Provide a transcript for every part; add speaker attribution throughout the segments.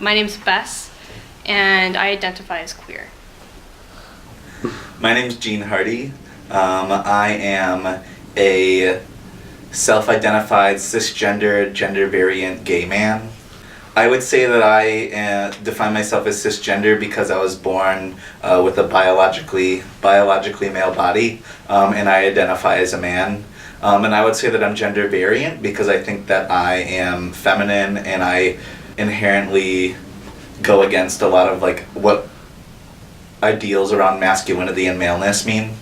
Speaker 1: My name's Bess, and I identify as queer.
Speaker 2: My name's Gene Hardy. I am a self-identified cisgender, gender variant gay man. I would say that I define myself as cisgender because I was born with a biologically male body, and I identify as a man. And I would say that I'm gender variant because I think that I am feminine and I inherently go against a lot of what ideals around masculinity and maleness mean.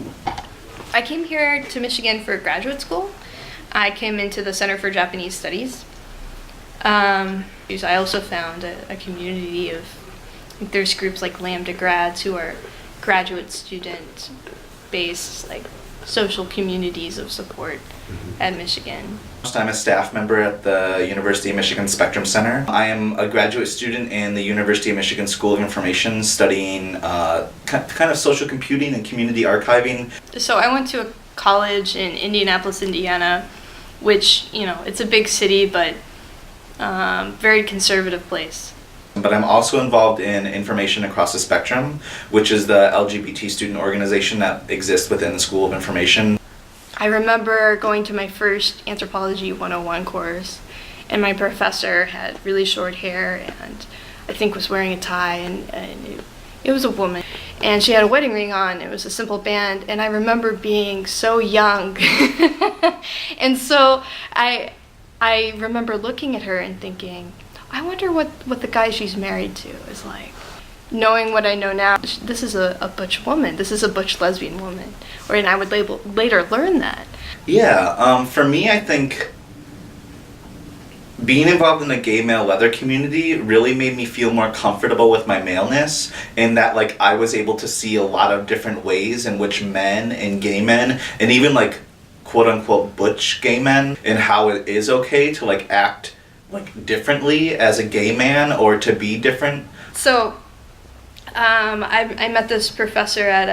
Speaker 1: I came here to Michigan for graduate school. I came into the Center for Japanese Studies. I also found a community of, there's groups like Lambda grads who are graduate student based, social communities of support at Michigan.
Speaker 2: I'm a staff member at the University of Michigan Spectrum Center. I am a graduate student in the University of Michigan School of Information studying kind of social computing and community archiving.
Speaker 1: So I went to a college in Indianapolis, Indiana, which, it's a big city, but very conservative place.
Speaker 2: But I'm also involved in Information Across the Spectrum, which is the LGBT student organization that exists within the School of Information.
Speaker 1: I remember going to my first Anthropology 101 course, and my professor had really short hair and I think was wearing a tie, and it was a woman. And she had a wedding ring on. It was a simple band, and I remember being so young. And so I remember looking at her and thinking, I wonder what the guy she's married to is like. Knowing what I know now, this is a butch woman. This is a butch lesbian woman. And I would later learn that.
Speaker 2: Yeah, for me, I think being involved in the gay male leather community really made me feel more comfortable with my maleness, in that I was able to see a lot of different ways in which men and gay men, and even quote unquote butch gay men, and how it is okay to act differently as a gay man or to be different.
Speaker 1: So I met this professor at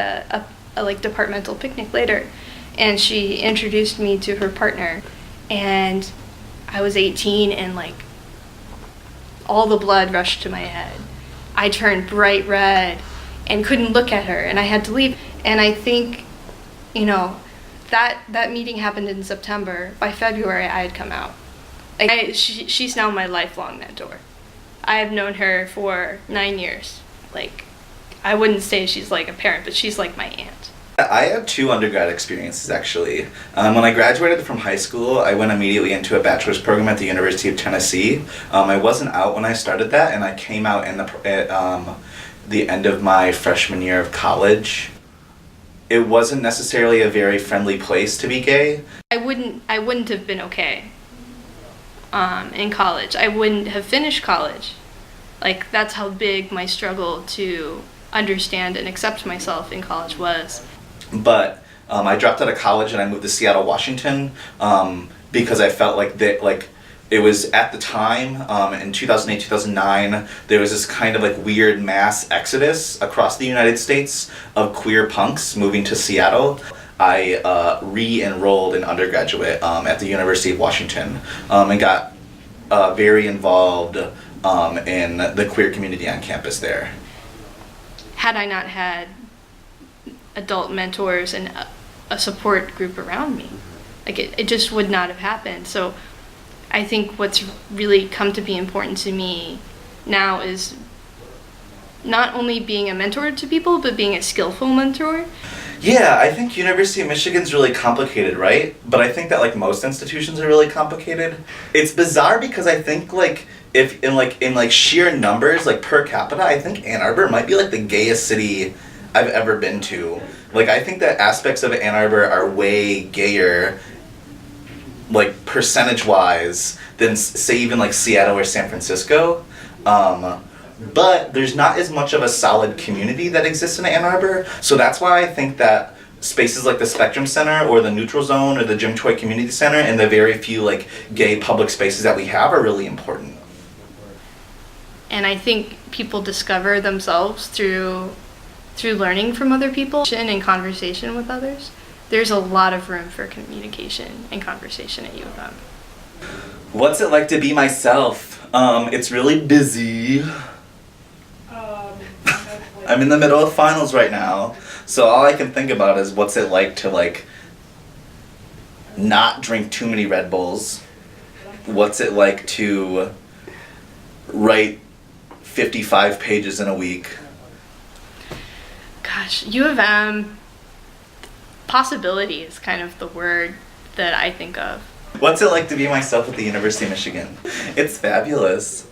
Speaker 1: a departmental picnic later, and she introduced me to her partner, and I was 18 and all the blood rushed to my head. I turned bright red and couldn't look at her, and I had to leave. And I think, that meeting happened in September. By February, I had come out. She's now my lifelong mentor. I have known her for 9 years. I wouldn't say she's like a parent, but she's like my aunt.
Speaker 2: I had 2 undergrad experiences, actually. When I graduated from high school, I went immediately into a bachelor's program at the University of Tennessee. I wasn't out when I started that, and I came out at the end of my freshman year of college. It wasn't necessarily a very friendly place to be gay.
Speaker 1: I wouldn't have been okay in college. I wouldn't have finished college. That's how big my struggle to understand and accept myself in college was.
Speaker 2: But I dropped out of college and I moved to Seattle, Washington, because I felt it was at the time, in 2008, 2009, there was this kind of weird mass exodus across the United States of queer punks moving to Seattle. I re-enrolled in undergraduate at the University of Washington, and got very involved in the queer community on campus there.
Speaker 1: Had I not had adult mentors and a support group around me, it just would not have happened. So I think what's really come to be important to me now is not only being a mentor to people, but being a skillful mentor.
Speaker 2: Yeah, I think University of Michigan's really complicated, right? But I think that most institutions are really complicated. It's bizarre because I think if in sheer numbers, per capita, I think Ann Arbor might be the gayest city I've ever been to. I think that aspects of Ann Arbor are way gayer, percentage-wise, than say even Seattle or San Francisco. But there's not as much of a solid community that exists in Ann Arbor, so that's why I think that spaces like the Spectrum Center or the Neutral Zone or the Jim Choi Community Center and the very few gay public spaces that we have are really important.
Speaker 1: And I think people discover themselves through learning from other people and in conversation with others. There's a lot of room for communication and conversation at U of M.
Speaker 2: What's it like to be myself? It's really busy. I'm in the middle of finals right now, so all I can think about is what's it like to like not drink too many Red Bulls. What's it like to write 55 pages in a week?
Speaker 1: Gosh, U of M, possibility is kind of the word that I think of.
Speaker 2: What's it like to be myself at the University of Michigan? It's fabulous.